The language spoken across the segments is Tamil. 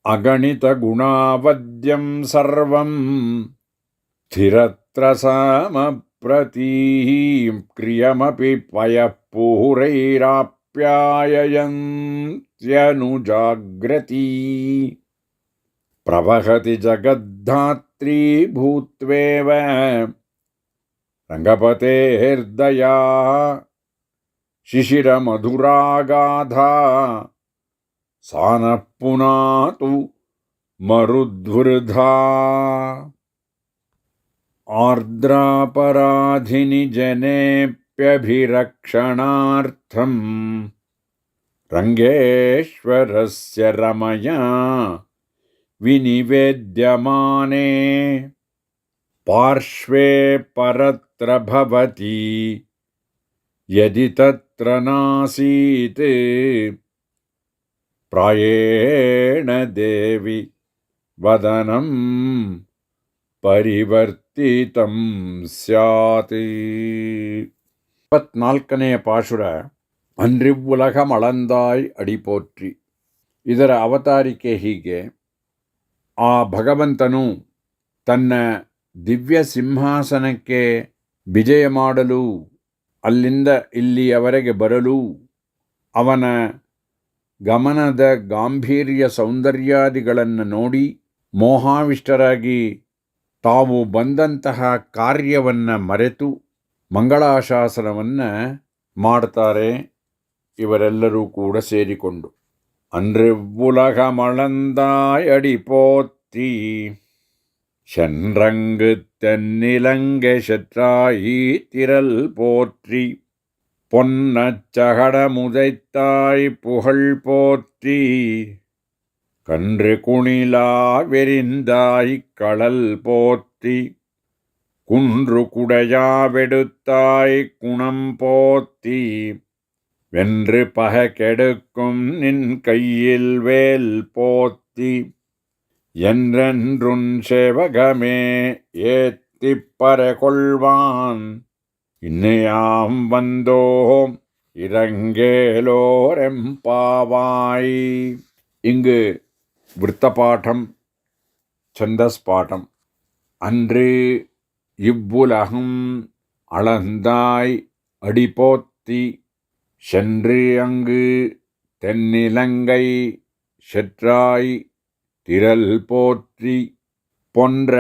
अगणितगुणावद्यं सर्वं स्थिरत्र समप्रतीं क्रियमपि पयःपूरैराप्याययन्त्यनुजाग्रती प्रवहति जगद्धात्री भूत्वेव रङ्गपतेर्दया शिशिरमधुरागाधा सा नः पुनातु मरुद्वृधा आर्द्रापराधिनि जनेऽप्यभिरक्षणार्थं रङ्गेश्वरस्य रमया विनिवेद्यमाने पार्श्वे परत्र भवति यदि तत्र नासीत् प्रायेण देवी वदनं परिवर्तितं स्यात्. 24ನೇ ಪಾಶುರ. ಅನ್ರಿವ್ವುಲಗಮಳಂದಾಯ್ ಅಡಿಪೋಟ್ರಿ. ಇದರ ಅವತಾರಿಕೆ ಹೀಗೆ. ಆ ಭಗವಂತನು ತನ್ನ ದಿವ್ಯ ಸಿಂಹಾಸನಕ್ಕೆ ವಿಜಯ ಮಾಡಲು ಅಲ್ಲಿಂದ ಇಲ್ಲಿಯವರೆಗೆ ಬರಲು ಅವನ ಗಮನದ ಗಾಂಭೀರ್ಯ ಸೌಂದರ್ಯಾದಿಗಳನ್ನು ನೋಡಿ ಮೋಹಾವಿಷ್ಟರಾಗಿ ತಾವು ಬಂದಂತಹ ಕಾರ್ಯವನ್ನು ಮರೆತು ಮಂಗಳಾಶಾಸನವನ್ನು ಮಾಡ್ತಾರೆ ಇವರೆಲ್ಲರೂ ಕೂಡ ಸೇರಿಕೊಂಡು. அன்றிவ்வுலகமளந்தாய் அடிபோற்றி சென்றங்கு தென்னிலங்கை செற்றாயி திரள் போற்றி பொன்னச்சகடமுதைத்தாய் புகழ் போற்றி கன்று குணிலா வெறிந்தாய் களல் போற்றி குன்று குடையாவெடுத்தாய் குணம் போற்றி வென்று பகை கெடுக்கும் நின் கையில் வேல் போத்தி என்றென்றுன் சேவகமே ஏத்திப்பறை கொள்வான் இன்னையாம் வந்தோம் இரங்கேலோரெம்பாவாய். இங்கு விருத்தபாடம், சந்தஸ் பாடம். அன்று இவ்வுலகம் அளந்தாய் அடிபோத்தி சென்று அங்கு தென்னிலங்கை செற்றாய் திரள் போற்றி பொன்ற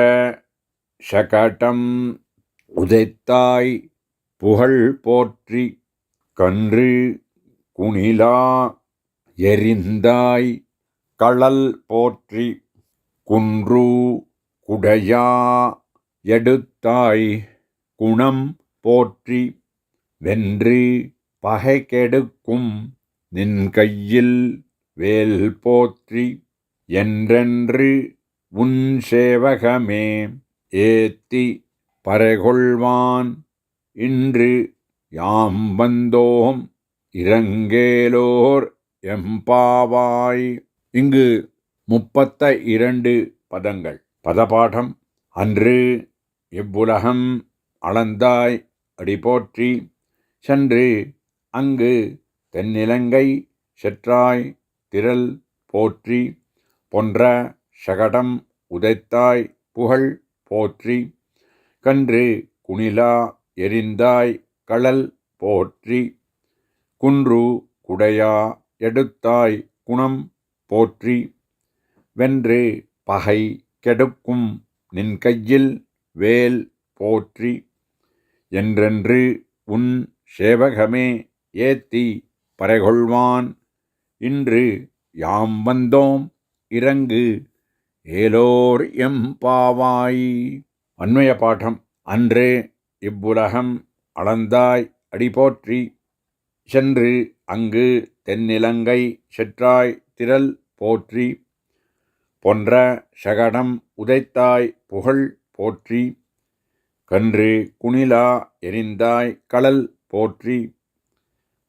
சகடம் உதைத்தாய் புகழ் போற்றி கன்று குணிலா எறிந்தாய் களல் போற்றி குன்று குடையா எடுத்தாய் குணம் போற்றி வென்று பகை கெடுக்கும் நின் கையில் வேல் போற்றி என்றென்று உன் சேவகமே ஏத்தி பறைகொள்வான் இன்று யாம் வந்தோம் இரங்கேலோர் எம்பாவாய். இங்கு 32 பதங்கள். பதபாடம். அன்று இவ்வுலகம் அளந்தாய் அடிபோற்றி சென்று அங்கு தென்னிலங்கை செற்றாய் திரள் போற்றி பொன்ற சகடம் உதைத்தாய் புகழ் போற்றி கன்று குணிலா எறிந்தாய் களல் போற்றி குன்று குடையா எடுத்தாய் குணம் போற்றி வென்று பகை கெடுக்கும் நின் கையில் வேல் போற்றி என்றென்று உன் சேவகமே ஏத்தி பறைகொள்வான் இன்று யாம் வந்தோம் இறங்கு ஏலோர் எம்பாவாய். அன்வய பாடம். அன்று இவ்வுலகம் அளந்தாய் அடிபோற்றி சென்று அங்கு தென்னிலங்கை செற்றாய் திரள் போற்றி பொன்ற சகடம் உதைத்தாய் புகழ் போற்றி கன்று குணிலா எறிந்தாய் களல் போற்றி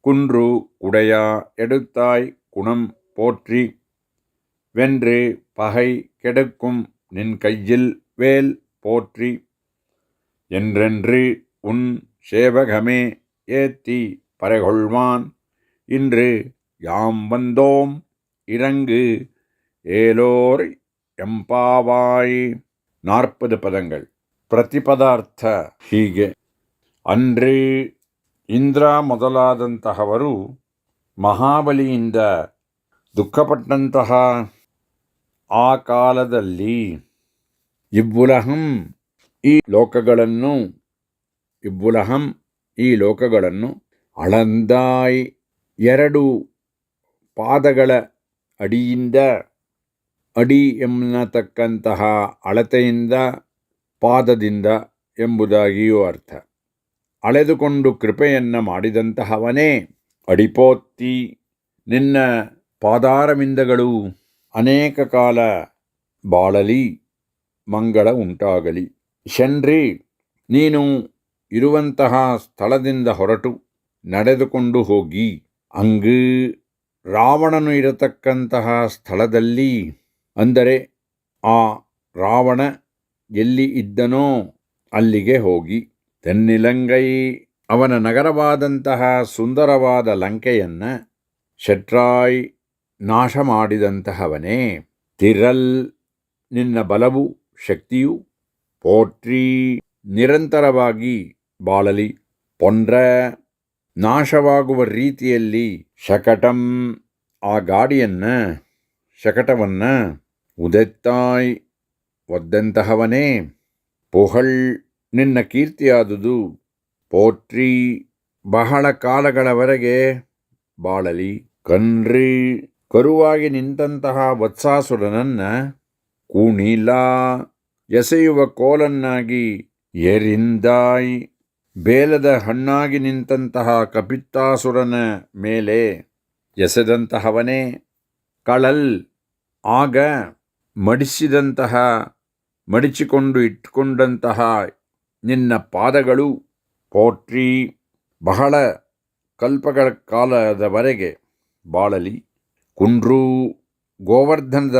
குன்று குடையா எடுத்தாய் குணம் போற்றி வென்று பகை கெடுக்கும் நின் கையில் வேல் போற்றி என்றென்று உன் சேவகமே ஏத்தி பறைகொள்வான் இன்று யாம் வந்தோம் இறங்கு ஏலோர் எம்பாவாய். 40 ಪದಗಳು. ಪ್ರತಿಪದಾರ್ಥ ಹೀಗೆ. ಅನ್ರಿ ಇಂದ್ರ ಮೊದಲಾದಂತಹವರು ಮಹಾಬಲಿಯಿಂದ ದುಃಖಪಟ್ಟಂತಹ ಆ ಕಾಲದಲ್ಲಿ ಇಬ್ಬುಲಹಂ ಈ ಲೋಕಗಳನ್ನು ಅಳಂದಾಯ್ 2 ಪಾದಗಳ ಅಡಿಯಿಂದ, ಅಡಿ ಎನ್ನತಕ್ಕಂತಹ ಅಳತೆಯಿಂದ, ಪಾದದಿಂದ ಎಂಬುದಾಗಿಯೂ ಅರ್ಥ. ಅಳೆದುಕೊಂಡು ಕೃಪೆಯನ್ನು ಮಾಡಿದಂತಹವನೇ ಅಡಿಪೋತ್ತಿ. ನಿನ್ನ ಪಾದಾರವಿಂದಗಳು ಅನೇಕ ಕಾಲ ಬಾಳಲಿ, ಮಂಗಳ ಉಂಟಾಗಲಿ. ಶನ್ರಿ, ನೀನು ಇರುವಂತಹ ಸ್ಥಳದಿಂದ ಹೊರಟು ನಡೆದುಕೊಂಡು ಹೋಗಿ ಅಂಗು ರಾವಣನು ಇರತಕ್ಕಂತಹ ಸ್ಥಳದಲ್ಲಿ, ಅಂದರೆ ಆ ರಾವಣ ಎಲ್ಲಿ ಇದ್ದನೋ ಅಲ್ಲಿಗೆ ಹೋಗಿ ತೆನ್ನಿಲಂಗೈ, ಅವನ ನಗರವಾದಂತಹ ಸುಂದರವಾದ ಲಂಕೆಯನ್ನು ಶಟ್ರಾಯ್ ನಾಶ ಮಾಡಿದಂತಹವನೇ. ತಿರಲ್, ನಿನ್ನ ಬಲವು ಶಕ್ತಿಯು ಪೋಟ್ರಿ ನಿರಂತರವಾಗಿ ಬಾಳಲಿ. ಪೊಂಡ್ರ, ನಾಶವಾಗುವ ರೀತಿಯಲ್ಲಿ ಶಕಟಂ, ಆ ಶಕಟವನ್ನು ಉದೆತ್ತಾಯ್ ಒದ್ದಂತಹವನೇ. ಪುಹಳ್, ನಿನ್ನ ಕೀರ್ತಿಯಾದುದು. ಪೋಟ್ರಿ, ಬಹಳ ಕಾಲಗಳವರೆಗೆ ಬಾಳಲಿ. ಕನ್ರಿ, ಕರುವಾಗಿ ನಿಂತಹ ವತ್ಸಾಸುರನನ್ನ ಕೂಣಿಲ, ಎಸೆಯುವ ಕೋಲನ್ನಾಗಿ ಎರಿಂದಾಯ್, ಬೇಲದ ಹಣ್ಣಾಗಿ ನಿಂತಹ ಕಪಿತ್ತಾಸುರನ ಮೇಲೆ ಎಸೆದಂತಹವನೇ. ಕಳಲ್, ಆಗ ಮಡಿಚಿಕೊಂಡು ಇಟ್ಟುಕೊಂಡಂತಹ ನಿನ್ನ ಪಾದಗಳು. ಪೋಟ್ರಿ, ಬಹಳ ಕಲ್ಪಗಳ ಕಾಲದವರೆಗೆ ಬಾಳಲಿ. ಕುಂಡ್ರು, ಗೋವರ್ಧನದ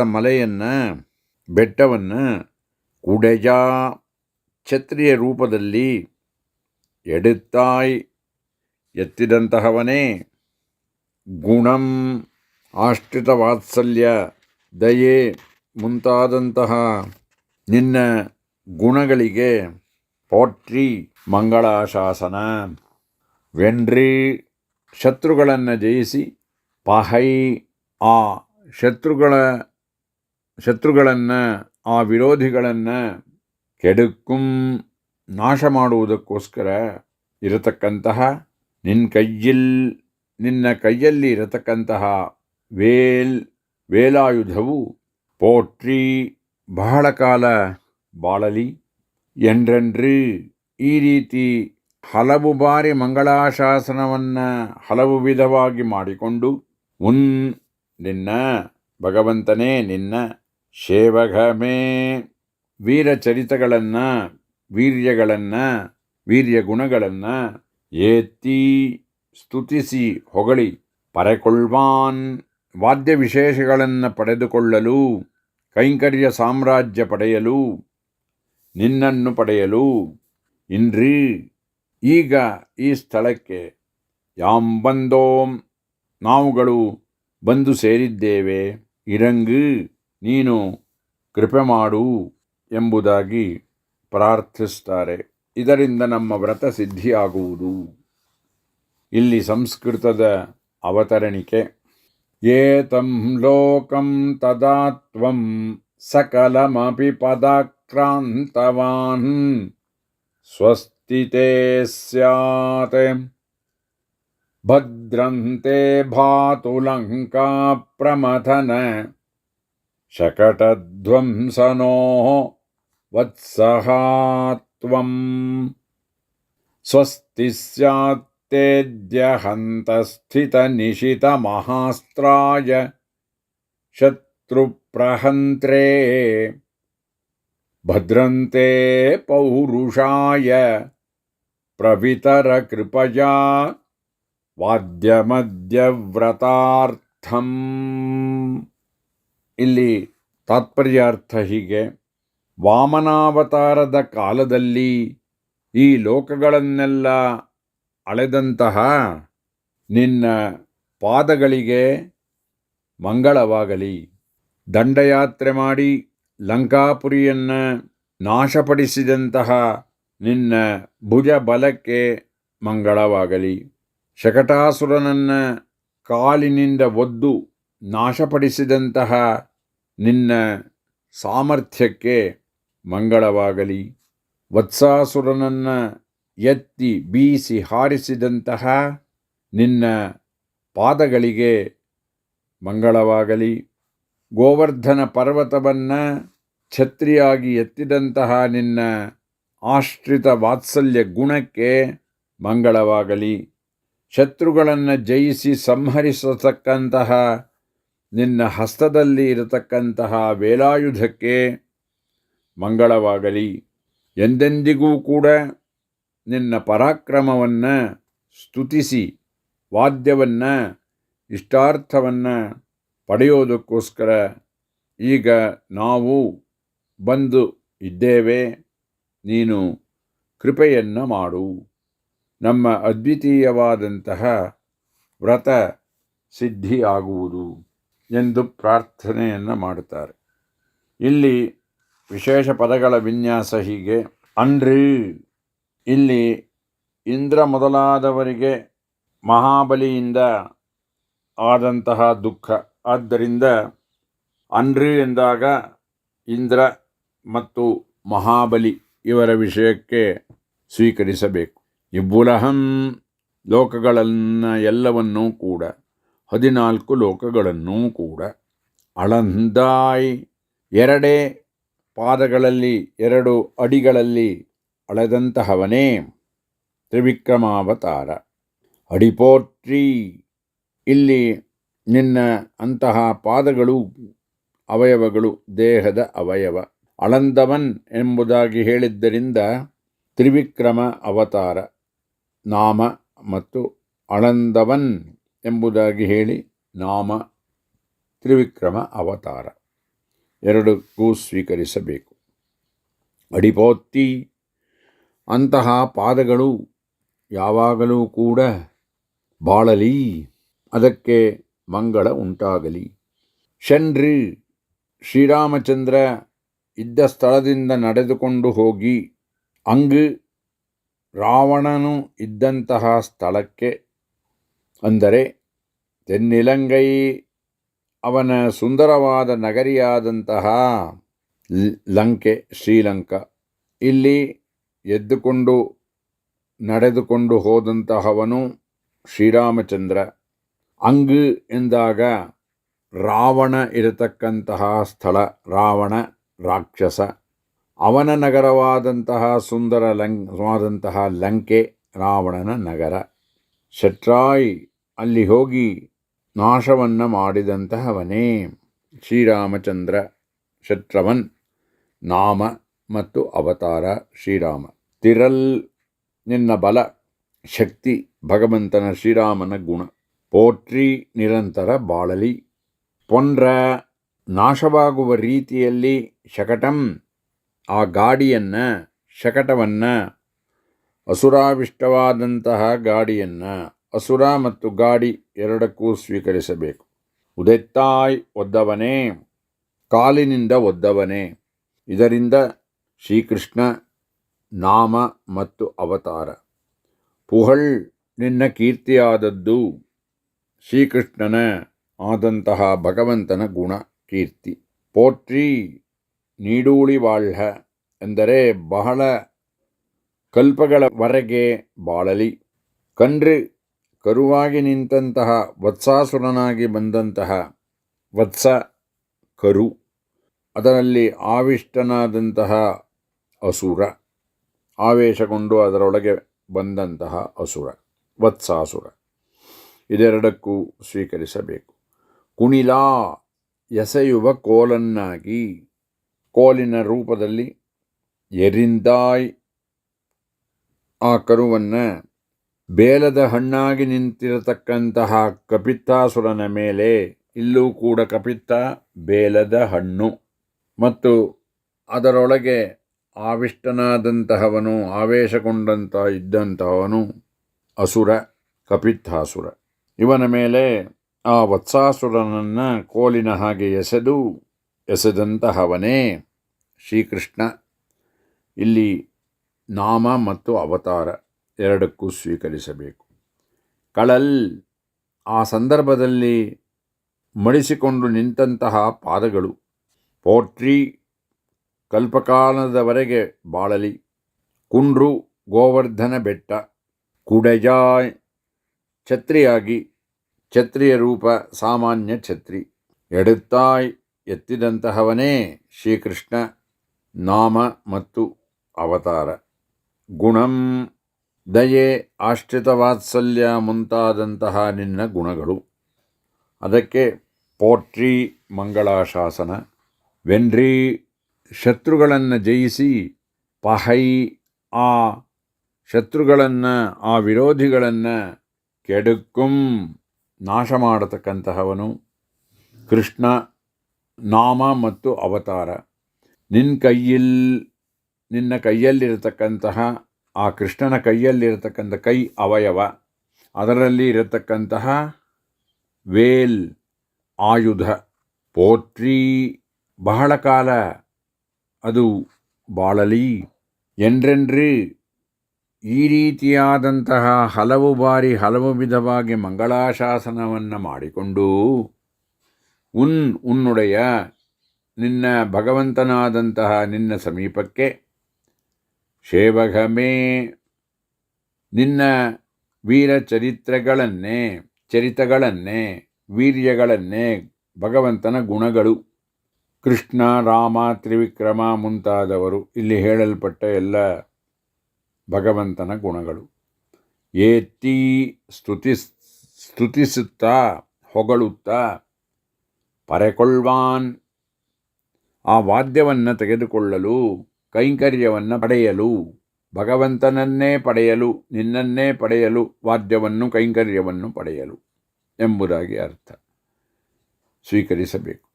ಬೆಟ್ಟವನ್ನು ಕುಡೆಜ, ಛತ್ರಿಯ ರೂಪದಲ್ಲಿ ಎಡುತ್ತಾಯ್ ಎತ್ತಿದಂತಹವನೇ. ಗುಣಂ, ಆಶ್ರಿತ ವಾತ್ಸಲ್ಯ, ದಯೆ ಮುಂತಾದಂತಹ ನಿನ್ನ ಗುಣಗಳಿಗೆ ಪೋಟ್ರಿ ಮಂಗಳಾಶಾಸನ. ವೆನ್ರಿ, ಶತ್ರುಗಳನ್ನು ಜಯಿಸಿ ಪಹೈ, ಆ ಶತ್ರುಗಳನ್ನು, ಆ ವಿರೋಧಿಗಳನ್ನು ಕೆಡುಕುಂ, ನಾಶ ಮಾಡುವುದಕ್ಕೋಸ್ಕರ ಇರತಕ್ಕಂತಹ ನಿನ್ನ ಕೈಯಲ್ಲಿ ಇರತಕ್ಕಂತಹ ವೇಲಾಯುಧವು ಪೋಟ್ರಿ ಬಹಳ ಕಾಲ ಬಾಳಲಿ. ಎಂಡ್ರೆಂಡ್ರಿ, ಈ ರೀತಿ ಹಲವು ಬಾರಿ ಮಂಗಳಾಶಾಸನವನ್ನು ಹಲವು ವಿಧವಾಗಿ ಮಾಡಿಕೊಂಡು ನಿನ್ನ ಭಗವಂತನೇ, ನಿನ್ನ ಶೇವಘಮೇ, ವೀರಚರಿತಗಳನ್ನು, ವೀರ್ಯ ಗುಣಗಳನ್ನು ಏತ್ತಿ ಸ್ತುತಿಸಿ ಹೊಗಳಿ, ಪರೆಕೊಳ್ವಾನ್, ವಾದ್ಯ ವಿಶೇಷಗಳನ್ನು ಪಡೆದುಕೊಳ್ಳಲು, ಕೈಂಕರ್ಯ ಸಾಮ್ರಾಜ್ಯ ಪಡೆಯಲು, ನಿನ್ನನ್ನು ಪಡೆಯಲು ಇನ್ರಿ ಈಗ ಈ ಸ್ಥಳಕ್ಕೆ ಯಾಂಬಂದೋಂ, ನಾವುಗಳು ಬಂದು ಸೇರಿದ್ದೇವೆ. ಇರಂಗು, ನೀನು ಕೃಪೆ ಮಾಡು ಎಂಬುದಾಗಿ ಪ್ರಾರ್ಥಿಸ್ತಾರೆ. ಇದರಿಂದ ನಮ್ಮ ವ್ರತ ಸಿದ್ಧಿಯಾಗುವುದು. ಇಲ್ಲಿ ಸಂಸ್ಕೃತದ ಅವತರಣಿಕೆ. ಏತಂ ಲೋಕಂ ತದಾ ತ್ವಂ ಸಕಲಮಪಿ ಪದಾಕ್ರಾಂತವಾನ್ ಸ್ವಸ್ತಿತೇ ಸ್ಯಾತ್ ಭದ್ರಂತೆ ಭಾತು ಲಂಕಾ ಪ್ರಮಥನ ಶಕಟಧ್ವಂಸನೋ ವತ್ಸಹಾತ್ವಂ ಸ್ವಸ್ತಿ ಸ್ಯಾತ್ತೇದ್ಯ ಹಂತಸ್ಥಿತ ನಿಶಿತ ಮಹಾಸ್ತ್ರಾಯ ಶತ್ರುಪ್ರಹಂತ್ರೇ ಭದ್ರಂತೆ ಪೌರುಷಾಯ ಪ್ರವಿತರ ಕೃಪಯಾ ವಾದ್ಯಮದ್ಯವ್ರತಾರ್ಥಂ. ಇಲ್ಲಿ ತಾತ್ಪರ್ಯಾರ್ಥ ಹೀಗೆ. ವಾಮನಾವತಾರದ ಕಾಲದಲ್ಲಿ ಈ ಲೋಕಗಳನ್ನೆಲ್ಲ ಅಳೆದಂತಹ ನಿನ್ನ ಪಾದಗಳಿಗೆ ಮಂಗಳವಾಗಲಿ. ದಂಡಯಾತ್ರೆ ಮಾಡಿ ಲಂಕಾಪುರಿಯನ್ನು ನಾಶಪಡಿಸಿದಂತಹ ನಿನ್ನ ಭುಜ ಬಲಕ್ಕೆ ಮಂಗಳವಾಗಲಿ. ಶಕಟಾಸುರನನ್ನು ಕಾಲಿನಿಂದ ಒದ್ದು ನಾಶಪಡಿಸಿದಂತಹ ನಿನ್ನ ಸಾಮರ್ಥ್ಯಕ್ಕೆ ಮಂಗಳವಾಗಲಿ. ವತ್ಸಾಸುರನನ್ನು ಎತ್ತಿ ಬೀಸಿ ಹಾರಿಸಿದಂತಹ ನಿನ್ನ ಪಾದಗಳಿಗೆ ಮಂಗಳವಾಗಲಿ. ಗೋವರ್ಧನ ಪರ್ವತವನ್ನು ಛತ್ರಿಯಾಗಿ ಎತ್ತಿದಂತಹ ನಿನ್ನ ಆಶ್ರಿತ ವಾತ್ಸಲ್ಯ ಗುಣಕ್ಕೆ ಮಂಗಳವಾಗಲಿ. ಶತ್ರುಗಳನ್ನು ಜಯಿಸಿ ಸಂಹರಿಸತಕ್ಕಂತಹ ನಿನ್ನ ಹಸ್ತದಲ್ಲಿ ಇರತಕ್ಕಂತಹ ವೇಲಾಯುಧಕ್ಕೆ ಮಂಗಳವಾಗಲಿ. ಎಂದೆಂದಿಗೂ ಕೂಡ ನಿನ್ನ ಪರಾಕ್ರಮವನ್ನು ಸ್ತುತಿಸಿ ವಾದ್ಯವನ್ನು ಇಷ್ಟಾರ್ಥವನ್ನು ಪಡೆಯೋದಕ್ಕೋಸ್ಕರ ಈಗ ನಾವು ಬಂದು ಇದ್ದೇವೆ. ನೀನು ಕೃಪೆಯನ್ನು ಮಾಡು. ನಮ್ಮ ಅದ್ವಿತೀಯವಾದಂತಹ ವ್ರತ ಸಿದ್ಧಿಯಾಗುವುದು ಎಂದು ಪ್ರಾರ್ಥನೆಯನ್ನು ಮಾಡುತ್ತಾರೆ. ಇಲ್ಲಿ ವಿಶೇಷ ಪದಗಳ ವಿನ್ಯಾಸ ಹೀಗೆ. ಅನ್ರಿ, ಇಲ್ಲಿ ಇಂದ್ರ ಮೊದಲಾದವರಿಗೆ ಮಹಾಬಲಿಯಿಂದ ಆದಂತಹ ದುಃಖ. ಆದ್ದರಿಂದ ಅನ್ರಿ ಎಂದಾಗ ಇಂದ್ರ ಮತ್ತು ಮಹಾಬಲಿ ಇವರ ವಿಷಯಕ್ಕೆ ಸ್ವೀಕರಿಸಬೇಕು. ಇಬ್ಬುಲಹಂ, ಲೋಕಗಳನ್ನು ಎಲ್ಲವನ್ನೂ ಕೂಡ 14 ಲೋಕಗಳನ್ನೂ ಕೂಡ ಅಳಂದಾಯ್, 2 ಪಾದಗಳಲ್ಲಿ 2 ಅಡಿಗಳಲ್ಲಿ ಅಳೆದಂತಹವನೇ ತ್ರಿವಿಕ್ರಮಾವತಾರ. ಅಡಿಪೋಟ್ರಿ, ಇಲ್ಲಿ ನಿನ್ನ ಅಂತಹ ಪಾದಗಳು ಅವಯವಗಳು ದೇಹದ ಅವಯವ. ಅಳಂದವನ್ ಎಂಬುದಾಗಿ ಹೇಳಿದ್ದರಿಂದ ತ್ರಿವಿಕ್ರಮ ಅವತಾರ ನಾಮ, ಮತ್ತು ಅಳಂದವನ್ ಎಂಬುದಾಗಿ ಹೇಳಿ ನಾಮ ತ್ರಿವಿಕ್ರಮ ಅವತಾರ ಎರಡಕ್ಕೂ ಸ್ವೀಕರಿಸಬೇಕು. ಅಡಿಪೋತ್ತಿ, ಅಂತಹ ಪಾದಗಳು ಯಾವಾಗಲೂ ಕೂಡ ಬಾಳಲಿ, ಅದಕ್ಕೆ ಮಂಗಳ ಉಂಟಾಗಲಿ. ಶನ್ರಿ, ಶ್ರೀರಾಮಚಂದ್ರ ಇದ್ದ ಸ್ಥಳದಿಂದ ನಡೆದುಕೊಂಡು ಹೋಗಿ ಅಂಗ್, ರಾವಣನು ಇದ್ದಂತಹ ಸ್ಥಳಕ್ಕೆ, ಅಂದರೆ ತೆನ್ನಿಲಂಗೈ, ಅವನ ಸುಂದರವಾದ ನಗರಿಯಾದಂತಹ ಲಂಕೆ, ಶ್ರೀಲಂಕ, ಇಲ್ಲಿ ಎದ್ದುಕೊಂಡು ನಡೆದುಕೊಂಡು ಹೋದಂತಹವನು ಶ್ರೀರಾಮಚಂದ್ರ. ಅಂಗ್ ಎಂದಾಗ ರಾವಣ ಇರತಕ್ಕಂತಹ ಸ್ಥಳ, ರಾವಣ ರಾಕ್ಷಸ, ಅವನ ನಗರವಾದಂತಹ ಸುಂದರವಾದಂತಹ ಲಂಕೆ ರಾವಣನ ನಗರ. ಶಟ್ರಾಯ್, ಅಲ್ಲಿ ಹೋಗಿ ನಾಶವನ್ನು ಮಾಡಿದಂತಹವನೇ ಶ್ರೀರಾಮಚಂದ್ರ. ಶತ್ರವನ್ ನಾಮ ಮತ್ತು ಅವತಾರ ಶ್ರೀರಾಮ. ತಿರಲ್, ನಿನ್ನ ಬಲ ಶಕ್ತಿ ಭಗವಂತನ ಶ್ರೀರಾಮನ ಗುಣ. ಪೋಟ್ರಿ, ನಿರಂತರ ಬಾಳಲಿ. ಪೊನ್ರ, ನಾಶವಾಗುವ ರೀತಿಯಲ್ಲಿ ಶಕಟಂ, ಆ ಗಾಡಿಯನ್ನು, ಶಕಟವನ್ನು, ಅಸುರಾವಿಷ್ಟವಾದಂತಹ ಗಾಡಿಯನ್ನು, ಅಸುರ ಮತ್ತು ಗಾಡಿ ಎರಡಕ್ಕೂ ಸ್ವೀಕರಿಸಬೇಕು. ಉದೆತ್ತಾಯ್, ಒದ್ದವನೇ, ಕಾಲಿನಿಂದ ಒದ್ದವನೇ. ಇದರಿಂದ ಶ್ರೀಕೃಷ್ಣ ನಾಮ ಮತ್ತು ಅವತಾರ. ಪುಹಳ್, ನಿನ್ನ ಕೀರ್ತಿಯಾದದ್ದು ಶ್ರೀಕೃಷ್ಣನ ಆದಂತಹ ಭಗವಂತನ ಗುಣ ಕೀರ್ತಿ. ಪೋಟ್ರಿ, ನೀಡೂಳಿವಾಳ್ಹ, ಎಂದರೆ ಬಹಳ ಕಲ್ಪಗಳವರೆಗೆ ಬಾಳಲಿ. ಕನ್ರಿ, ಕರುವಾಗಿ ನಿಂತಹ ವತ್ಸಾಸುರನಾಗಿ ಬಂದಂತಹ ವತ್ಸ ಕರು, ಅದರಲ್ಲಿ ಆವಿಷ್ಟನಾದಂತಹ ಅಸುರ, ಆವೇಶಗೊಂಡು ಅದರೊಳಗೆ ಬಂದಂತಹ ಅಸುರ ವತ್ಸಾಸುರ, ಇದೆರಡಕ್ಕೂ ಸ್ವೀಕರಿಸಬೇಕು. ಕುಣಿಲಾ, ಎಸೆಯುವ ಕೋಲನ್ನಾಗಿ, ಕೋಲಿನ ರೂಪದಲ್ಲಿ ಎರಿಂದಾಯ್, ಆ ಕರುವನ್ನು ಬೇಲದ ಹಣ್ಣಾಗಿ ನಿಂತಿರತಕ್ಕಂತಹ ಕಪಿತ್ತಾಸುರನ ಮೇಲೆ, ಇಲ್ಲೂ ಕೂಡ ಕಪಿತ್ತ ಬೇಲದ ಹಣ್ಣು, ಮತ್ತು ಅದರೊಳಗೆ ಆವಿಷ್ಟನಾದಂತಹವನು, ಆವೇಶಗೊಂಡಂತ ಇದ್ದಂತಹವನು ಅಸುರ ಕಪಿತ್ತಾಸುರ. ಇವನ ಮೇಲೆ ಆ ವತ್ಸಾಸುರನನ್ನು ಕೋಲಿನ ಹಾಗೆ ಎಸೆದು ಎಸೆದಂತಹವನೇ ಶ್ರೀಕೃಷ್ಣ. ಇಲ್ಲಿ ನಾಮ ಮತ್ತು ಅವತಾರ ಎರಡಕ್ಕೂ ಸ್ವೀಕರಿಸಬೇಕು. ಕಳಲ್ ಆ ಸಂದರ್ಭದಲ್ಲಿ ಮಡಿಸಿಕೊಂಡು ನಿಂತಹ ಪಾದಗಳು. ಪೋಟ್ರಿ ಕಲ್ಪಕಾಲದವರೆಗೆ ಬಾಳಲಿ. ಕುಂಡ್ರು ಗೋವರ್ಧನ ಬೆಟ್ಟ. ಕುಡಜಾಯ್ ಛತ್ರಿಯಾಗಿ, ಛತ್ರಿಯ ರೂಪ ಸಾಮಾನ್ಯ ಛತ್ರಿ. ಎಡುತ್ತಾಯ್ ಎತ್ತಿದಂತಹವನೇ ಶ್ರೀಕೃಷ್ಣ ನಾಮ ಮತ್ತು ಅವತಾರ. ಗುಣಂ ದಯೆ, ಆಶ್ರಿತ ವಾತ್ಸಲ್ಯ ಮುಂತಾದಂತಹ ನಿನ್ನ ಗುಣಗಳು. ಅದಕ್ಕೆ ಪೋಟ್ರಿ ಮಂಗಳಾಶಾಸನ. ವೆನ್ರಿ ಶತ್ರುಗಳನ್ನು ಜಯಿಸಿ, ಪಹೈ ಆ ಶತ್ರುಗಳನ್ನು, ಆ ವಿರೋಧಿಗಳನ್ನು ಕೆಡುಕುಂ ನಾಶ ಮಾಡತಕ್ಕಂತಹವನು ಕೃಷ್ಣ ನಾಮ ಮತ್ತು ಅವತಾರ. ನಿನ್ನ ಕೈಯಲ್ಲಿರತಕ್ಕಂತಹ ಆ ಕೃಷ್ಣನ ಕೈಯಲ್ಲಿರತಕ್ಕಂಥ ಕೈ ಅವಯವ, ಅದರಲ್ಲಿ ಇರತಕ್ಕಂತಹ ವೇಲ್ ಆಯುಧ. ಪೋಟ್ರಿ ಬಹಳ ಕಾಲ ಅದು ಬಾಳಲಿ. ಎಂಡ್ರೆಂಡ್ರಿ ಈ ರೀತಿಯಾದಂತಹ ಹಲವು ಬಾರಿ ಹಲವು ವಿಧವಾಗಿ ಮಂಗಳಾಶಾಸನವನ್ನು ಮಾಡಿಕೊಂಡು ಉನ್ನುಡೆಯ ನಿನ್ನ ಭಗವಂತನಾದಂತಹ ನಿನ್ನ ಸಮೀಪಕ್ಕೆ ಶೇವಘಮೇ ನಿನ್ನ ವೀರ ಚರಿತಗಳನ್ನೇ ವೀರ್ಯಗಳನ್ನೇ ಭಗವಂತನ ಗುಣಗಳು. ಕೃಷ್ಣ, ರಾಮ, ತ್ರಿವಿಕ್ರಮ ಮುಂತಾದವರು ಇಲ್ಲಿ ಹೇಳಲ್ಪಟ್ಟ ಎಲ್ಲ ಭಗವಂತನ ಗುಣಗಳು. ಏತಿ ಸ್ತುತಿಸುತ್ತಾ ಹೊಗಳುತ್ತಾ, ಪರೆಕೊಳ್ವಾನ್ ಆ ವಾದ್ಯವನ್ನು ತೆಗೆದುಕೊಳ್ಳಲು, ಕೈಂಕರ್ಯವನ್ನು ಪಡೆಯಲು, ಭಗವಂತನನ್ನೇ ಪಡೆಯಲು, ನಿನ್ನನ್ನೇ ಪಡೆಯಲು, ವಾದ್ಯವನ್ನು ಕೈಂಕರ್ಯವನ್ನು ಪಡೆಯಲು ಎಂಬುದಾಗಿ ಅರ್ಥ. ಸ್ವೀಕರಿಸಬೇಕು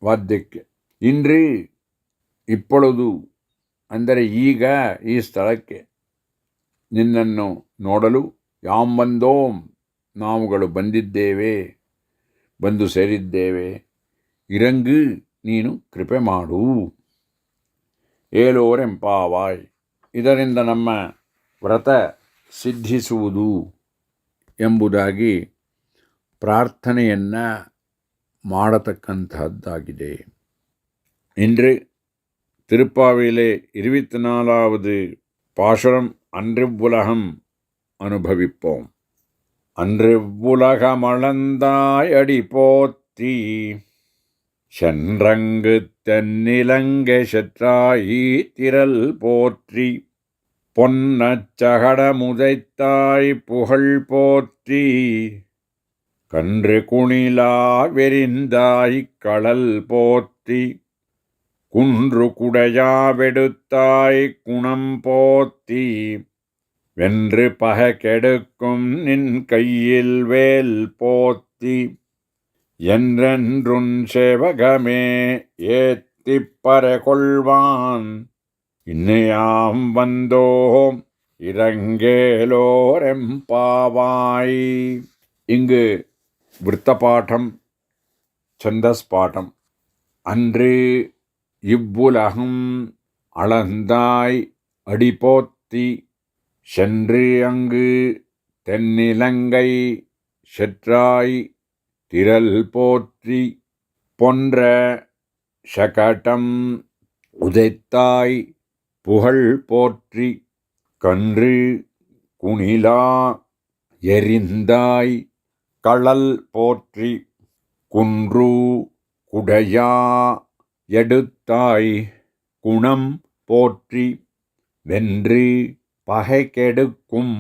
ವಾದ್ಯಕ್ಕೆ. ಇಂದ್ರಿ ಇಪ್ಪೊಳುದು ಅಂದರೆ ಈಗ ಈ ಸ್ಥಳಕ್ಕೆ ನಿನ್ನನ್ನು ನೋಡಲು ಯಾಂಬಂದೋಂ ನಾವುಗಳು ಬಂದು ಸೇರಿದ್ದೇವೆ. ಇರಂಗು ನೀನು ಕೃಪೆ ಮಾಡು. ಏಳೋರೆಂಪಾವಾಯ್ ಇದರಿಂದ ನಮ್ಮ ವ್ರತ ಸಿದ್ಧಿಸುವುದು ಎಂಬುದಾಗಿ ಪ್ರಾರ್ಥನೆಯನ್ನು ಮಾಡತಕ್ಕಂತಹದ್ದಾಗಿದೆ. இன்று திருப்பாவையிலே 24வது பாசுரம் அன்றிவ்வுலகம் அனுபவிப்போம். அன்றிவ்வுலகமளந்தாய் அடி போற்றி, சென்றங்கு தென்னிலங்கை செற்றாயி திரள் போற்றி, பொன்னச்சகடமுதைத்தாய் புகழ் போற்றி, கன்று குணிலா வெறிந்தாய் களல் போற்றி, குன்று குடையாவெடுத்தாய் குணம் போற்றி, வென்று பகை கெடுக்கும் நின் கையில் வேல் போற்றி, என்றென்றுன் சேவகமே ஏத்திப்பறை கொள்வான், இன்னையாம் வந்தோம் இரங்கேலோரெம்பாவாய். இங்கு விருத்தபாடம், சந்தஸ் பாடம். அன்று இவ்வுலகம் அளந்தாய் அடிபோத்தி, சென்று அங்கு தென்னிலங்கை செற்றாய் திரள் போற்றி, பொன்ற சகடம் உதைத்தாய் புகழ் போற்றி, கன்று குணிலா எறிந்தாய் களல் போற்றி, குன்று குடையா எடுத்தாய் குணம் போற்றி, வென்று பகை கெடுக்கும்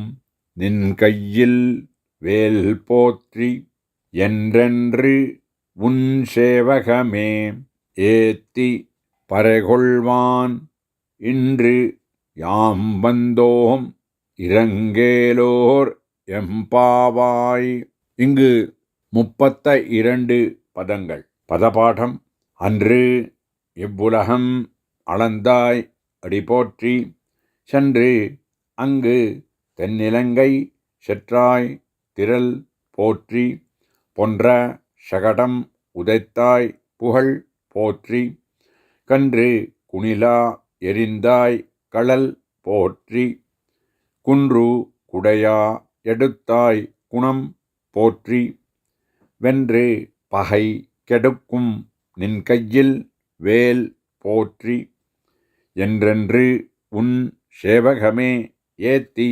நின் கையில் வேல் போற்றி, என்றென்று உன் சேவகமே ஏத்தி பறைகொள்வான், இன்று யாம் வந்தோம் இரங்கேலோர் எம்பாவாய். இங்கு 32 பதங்கள். பதபாடம். அன்று இவ்வுலகம் அளந்தாய் அடிபோற்றி, சென்று அங்கு தென்னிலங்கை செற்றாய் திரள் போற்றி, பொன்ற சகடம் உதைத்தாய் புகழ் போற்றி. கன்று குணிலா எரிந்தாய் கழல் போற்றி. குன்று குடையா எடுத்தாய் குணம் போற்றி. வென்று பகை கெடுக்கும் நின் கையில் வேல் போற்றி. என்றென்று உன் சேவகமே ஏத்தி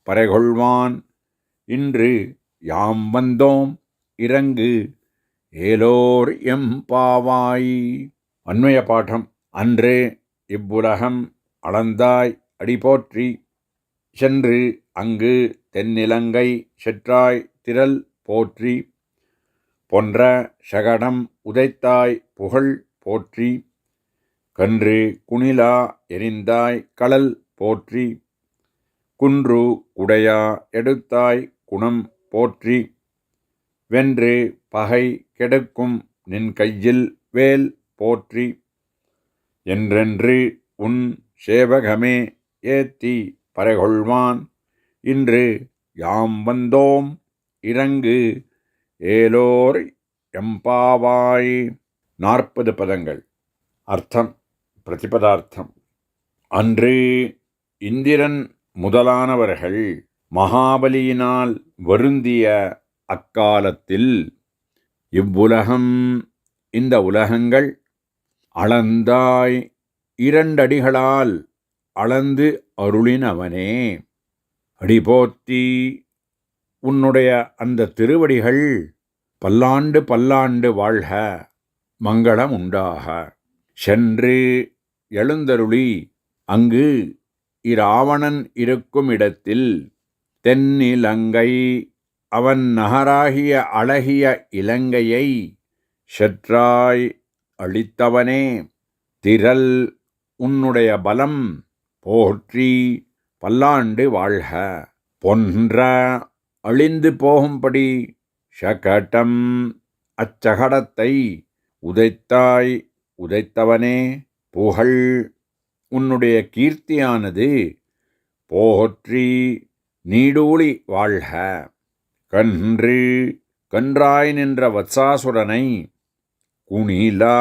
பறைகொள்வான். இன்று யாம் வந்தோம் இறங்கு ஏலோர் எம்பாவாய். அன்வய பாடம். அன்று இவ்வுலகம் அளந்தாய் அடி போற்றி. சென்று அங்கு தென்னிலங்கை செற்றாய் திரள் போற்றி. பொன்ற சகடம் உதைத்தாய் புகழ் போற்றி. கன்று குணிலா எரிந்தாய் கழல் போற்றி. குன்று குடையா எடுத்தாய் குணம் போற்றி. வென்று பகை கெடுக்கும் நின் கையில் வேல் போற்றி. என்றென்று உன் சேவகமே ஏத்தி பறைகொள்வான். இன்று யாம் வந்தோம் இறங்கு ஏலோர் எம்பாவாய். 40 பதங்கள். அர்த்தம். பிரதிபதார்த்தம். அன்று இந்திரன் முதலானவர்கள் மகாபலியினால் வருந்திய அக்காலத்தில் இவ்வுலகம் இந்த உலகங்கள் அளந்தாய் 2 அடிகளால் அளந்து அருளினவனே. அடிபோற்றி. உன்னுடைய அந்த திருவடிகள் பல்லாண்டு பல்லாண்டு வாழ்க, மங்களம் உண்டாக. சென்று எழுந்தருளி அங்கு இராவணன் இருக்கும் இடத்தில் தென்னிலங்கை அவன் நகராகிய அழகிய இலங்கையை செற்றாய் அளித்தவனே. திரள் உன்னுடைய பலம் போற்றி, பல்லாண்டு வாழ்க. பொன்ற அழிந்து போகும்படி சகடம் அச்சகடத்தை உதைத்தாய் உதைத்தவனே. புகழ் உன்னுடைய கீர்த்தியானது போற்றி, நீடூழி வாழ்க. கன்று கன்றாய் நின்ற வத்சாசுரனை குணிலா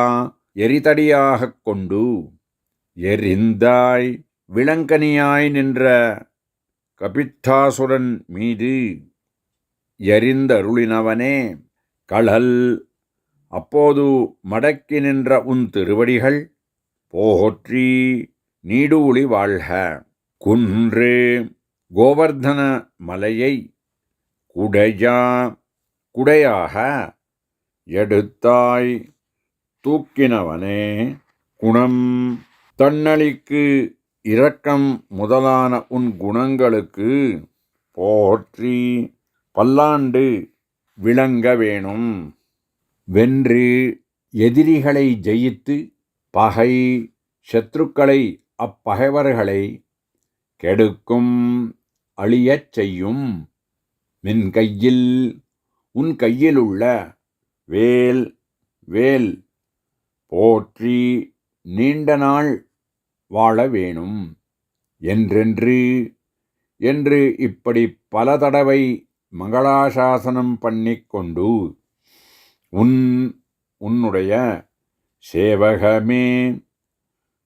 எரிதடியாகக் கொண்டு எரிந்தாய் விளங்கனியாய் நின்ற கபித்தாசுரன் மீது எரிந்தருளினவனே. கழல் அப்போது மடக்கி நின்ற உன் திருவடிகள் போற்றி, நீடூழி வாழ்க. குன்று கோவர்தன மலையை குடையாக எடுத்தாய் தூக்கினவனே. குணம் தன்னழிக்கு இரக்கம் முதலான உன் குணங்களுக்கு போற்றி, பல்லாண்டு விளங்க வேணும். வென்று எதிரிகளை ஜெயித்து பகை சத்ருக்களை அப்பகைவர்களை கெடுக்கும் அழியச் செய்யும் நின் கையில் உன் கையிலுள்ள வேல் வேல் போற்றி, நீண்ட நாள் வாழ வேணும். என்று இப்படி பல தடவை மங்களாசாசனம் பண்ணிக்கொண்டு உன்னுடைய சேவகமே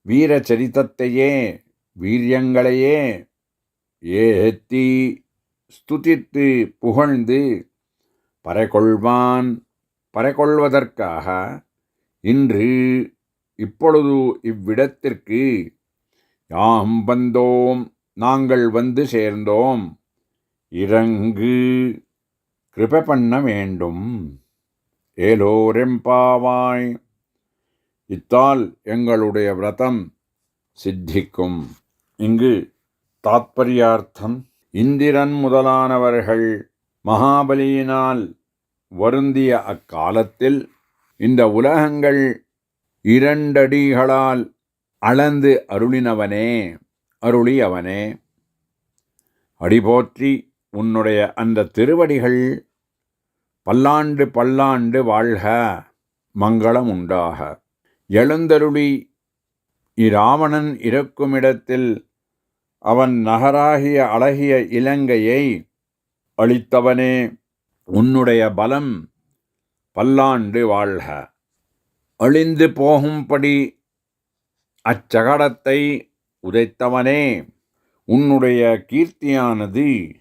வீரச்சரித்தத்தையே வீரியங்களையே ஏத்தி ஸ்துதித்து புகழ்ந்து பறைகொள்வதற்காக இன்று இப்பொழுது இவ்விடத்திற்கு யாம் வந்தோம், நாங்கள் வந்து சேர்ந்தோம். இறங்கு கிருபை பண்ண வேண்டும். ஏலோரெம்பாவாய். இத்தால் எங்களுடைய விரதம் சித்திக்கும். இங்கு தாத்பர்யார்த்தம். இந்திரன் முதலானவர்கள் மகாபலியினால் வருந்திய அக்காலத்தில் இந்த உலகங்கள் 2 அடிகளால் அளந்து அருளியவனே. அடிபோற்றி. உன்னுடைய அந்த திருவடிகள் பல்லாண்டு பல்லாண்டு வாழ்க, மங்களம் உண்டாக. எழுந்தருளி இராவணன் இருக்குமிடத்தில் அவன் நகராகிய அழகிய இலங்கையை அளித்தவனே. உன்னுடைய பலம் பல்லாண்டு வாழ்க. அழிந்து போகும்படி அச்சகடத்தை உதைத்தவனே, உன்னுடைய கீர்த்தியானது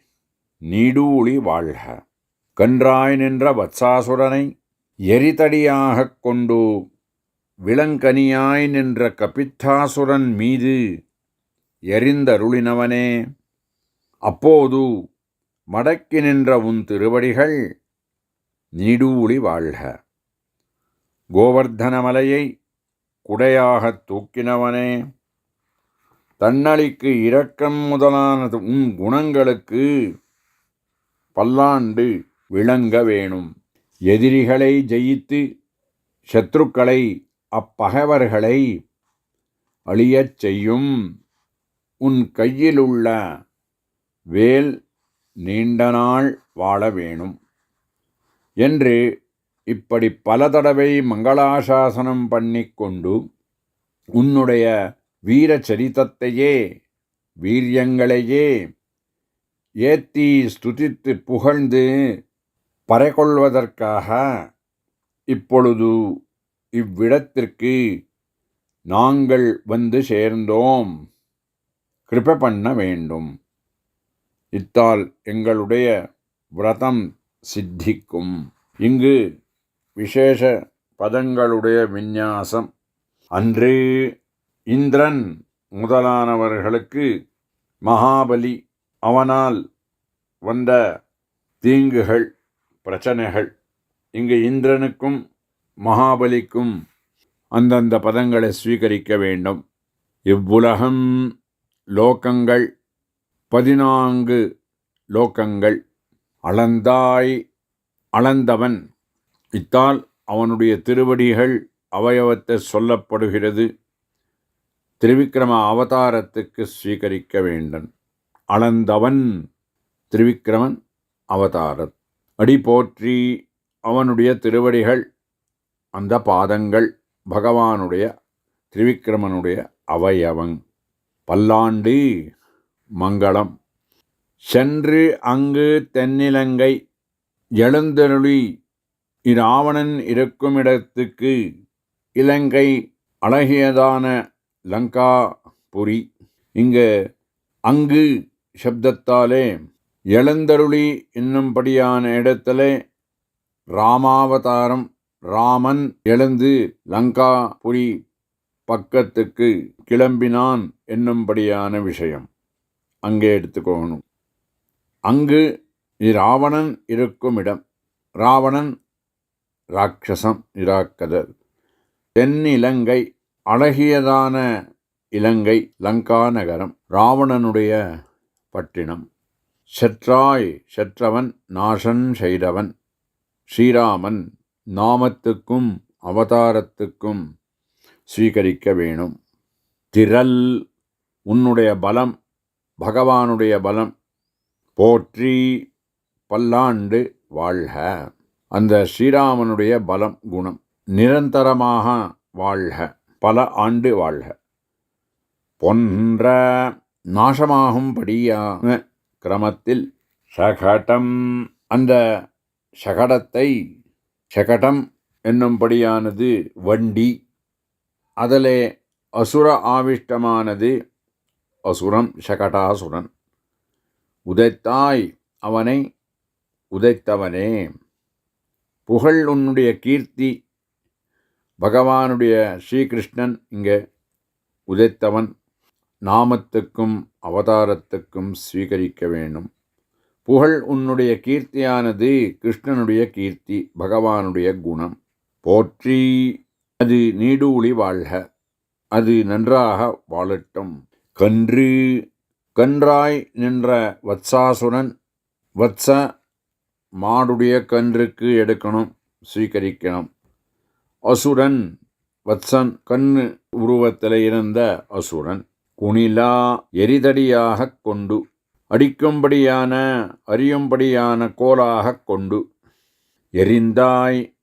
நீடூழி வாழ்க. கன்றாய் நின்ற வத்சாசுரனை எரிதடியாகக் கொண்டு விலங்கனியாய் நின்ற கபித்தாசுரன் மீது எரிந்தருளினவனே, அப்போது மடக்கி நின்ற உன் திருவடிகள் நீடூழி வாழ்க. கோவர்தன மலையை குடையாகத் தூக்கினவனே, தன்னழிக்கு இரக்கம் முதலான உன் குணங்களுக்கு பல்லாண்டு விளங்க வேணும். எதிரிகளை ஜெயித்து சத்ருக்களை அப்பகைவர்களை அழியச் செய்யும் உன் கையிலுள்ள வேல் நீண்ட நாள் வாழ வேணும் என்று இப்படி பல தடவை மங்களாசாசனம் பண்ணிக்கொண்டு உன்னுடைய வீர சரித்தத்தையே வீரியங்களையே ஏத்தி ஸ்துதித்து புகழ்ந்து பறைகொள்வதற்காக இப்பொழுது இவ்விடத்திற்கு நாங்கள் வந்து சேர்ந்தோம். கிருபை பண்ண வேண்டும். இத்தால் எங்களுடைய விரதம் சித்திக்கும். இங்கு விசேஷ பதங்களுடைய விந்நியாசம். அன்று இந்திரன் முதலானவர்களுக்கு மகாபலி அவனால் வந்த தீங்குகள் பிரச்சனைகள், இங்கு இந்திரனுக்கும் மகாபலிக்கும் அந்தந்த பதங்களை ஸ்வீகரிக்க வேண்டும். இவ்வுலகம் லோகங்கள் 14 லோகங்கள். அளந்தாய் அளந்தவன். இத்தால் அவனுடைய திருவடிகள் அவயவத்தை சொல்லப்படுகிறது. திரிவிக்ரம அவதாரத்துக்கு ஸ்வீகரிக்க வேண்டும். அளந்தவன் திரிவிக்ரமன் அவதாரம். அடி போற்றி அவனுடைய திருவடிகள் அந்த பாதங்கள் பகவானுடைய திரிவிக்ரமனுடைய அவயவங். பல்லாண்டு மங்களம். சென்று அங்கு தென்னிலங்கை எழுந்தருளி இராவணன் இருக்கும் இடத்துக்கு இலங்கை அழகியதான லங்காபுரி. இங்கு அங்கு சப்தத்தாலே எழுந்தருளி என்னும்படியான இடத்திலே ராமாவதாரம். ராமன் எழுந்து லங்காபுரி பக்கத்துக்கு கிளம்பினான் என்னும்படியான விஷயம் அங்கே எடுத்துக்கோணும். அங்கு இராவணன் இருக்கும் இடம். ராவணன் ராட்சசம், இராக்கதர். தென்னிலங்கை அழகியதான இலங்கை லங்கா நகரம் ராவணனுடைய பட்டினம். செற்றாய் செற்றவன் நாசன் செய்தவன் ஸ்ரீராமன் நாமத்துக்கும் அவதாரத்துக்கும் ஸ்வீகரிக்க வேணும். திரள் உன்னுடைய பலம், பகவானுடைய பலம் போற்றி பல்லாண்டு வாழ்க. அந்த ஸ்ரீராமனுடைய பலம் குணம் நிரந்தரமாக வாழ்க, பல ஆண்டு வாழ்க. பொன்ற நாசமாகும்படியான கிரமத்தில் சகடம், அந்த சகடத்தை, சகடம் என்னும்படியானது வண்டி, அதிலே அசுர ஆவிஷ்டமானது அசுரம், சகடாசுரன். உதைத்தாய் அவனை, உதைத்தவனே. புகழ் உன்னுடைய கீர்த்தி. பகவானுடைய ஸ்ரீகிருஷ்ணன் இங்கே உதைத்தவன். நாமத்துக்கும் அவதாரத்துக்கும் ஸ்வீகரிக்க வேண்டும். புகழ் உன்னுடைய கீர்த்தியானது கிருஷ்ணனுடைய கீர்த்தி, பகவானுடைய குணம் போற்றி. அது நீடூழி வாழ்க, அது நன்றாக வாழட்டும். கன்று கன்றாய் நின்ற வத்சாசுரன். வத்ச மாடுடைய கன்றுக்கு எடுக்கணும், ஸ்வீகரிக்கணும். அசுரன் வத்சன் கண்ணு உருவத்தில் இருந்த அசுரன். குணிலா எரிதடியாகக் கொண்டு, அடிக்கும்படியான அறியும்படியான கோலாகக் கொண்டு எரிந்தாய்.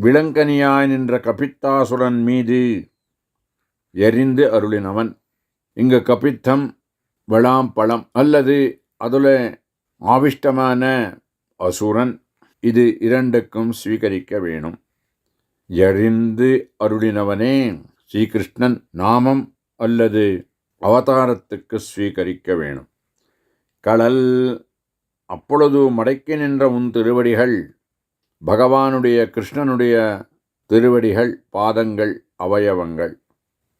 விலங்கனியாய் நின்ற கபித்தாசுரன் மீது எரிந்து அருளினவன். இங்கு கபித்தம் விளாம்பழம் அல்லது அதுல ஆவிஷ்டமான அசுரன். இது இரண்டுக்கும் ஸ்வீகரிக்க வேணும். எழிந்து அருளினவனே ஸ்ரீகிருஷ்ணன் நாமம் அல்லது அவதாரத்துக்கு ஸ்வீகரிக்க வேணும். கடல் அப்பொழுது மடக்கி நின்ற உன் திருவடிகள் பகவானுடைய கிருஷ்ணனுடைய திருவடிகள் பாதங்கள் அவயவங்கள்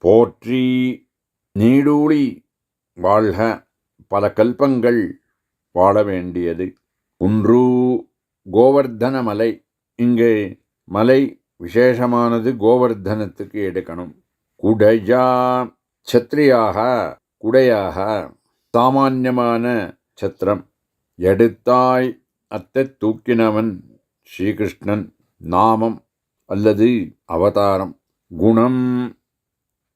போற்றி நீடூழி வாழ்க பல கல்பங்கள் வாழ வேண்டியது. ஒன்று கோவர்தன மலை. இங்கே மலை விசேஷமானது, கோவர்தனத்துக்கு எடுக்கணும். குடையா சத்திரியாக குடையாக சாமான்யமான சத்திரம் எடுத்தாய் அத்தை தூக்கினவன் ஸ்ரீகிருஷ்ணன் நாமம் அல்லது அவதாரம். குணம்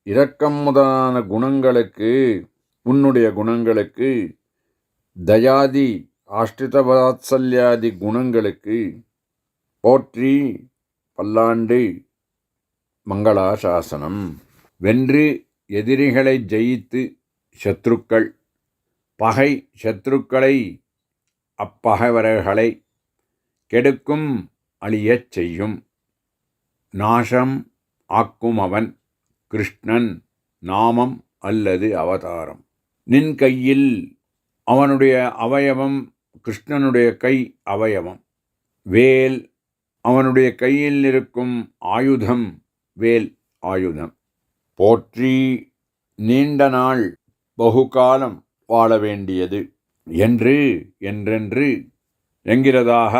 இரக்கம் முதலான குணங்களுக்கு, உன்னுடைய குணங்களுக்கு, தயாதி ஆஷ்டித வாத்சல்யாதி குணங்களுக்கு போற்றி பல்லாண்டு மங்களாசாசனம். வென்று எதிரிகளை ஜெயித்து சத்ருக்கள் பகை சத்ருக்களை அப்பகைவர்களை கெடுக்கும் அழியச் செய்யும் நாசம் ஆக்கும் அவன் கிருஷ்ணன் நாமம் அல்லது அவதாரம். நின் கையில் அவனுடைய அவயவம், கிருஷ்ணனுடைய கை அவயவம். வேல் அவனுடைய கையில் இருக்கும் ஆயுதம், வேல் ஆயுதம். போற்றி நீண்ட நாள் பகுகாலம் வாழ வேண்டியது என்று என்றென்று என்கிறதாக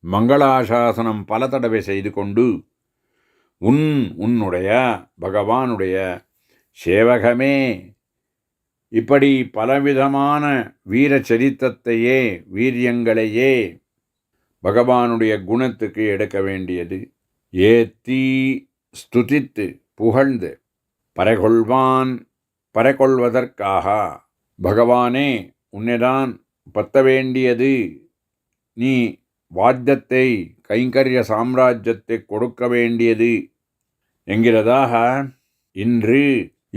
மங்களாசாசனம் பல தடவை செய்து கொண்டு உன்னுடைய பகவானுடைய சேவகமே இப்படி பலவிதமான வீர சரித்திரத்தையே வீரியங்களையே பகவானுடைய குணத்துக்கு எடுக்க வேண்டியது. ஏத்தி ஸ்துதித்து புகழ்ந்து பறைகொள்வதற்காக பகவானே உன்னைதான் பத்த வேண்டியது, நீ வாத்தியத்தை கைங்கரிய சாம்ராஜ்யத்தை கொடுக்க வேண்டியது என்கிறதாக இன்று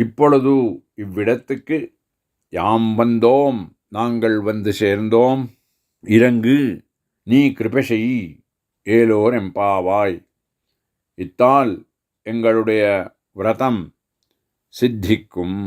இப்பொழுது இவ்விடத்துக்கு யாம் வந்தோம், நாங்கள் வந்து சேர்ந்தோம். இறங்கு, நீ கிருபை செய், ஏலோர் எம்பாவாய். இத்தால் எங்களுடைய விரதம் சித்திக்கும்.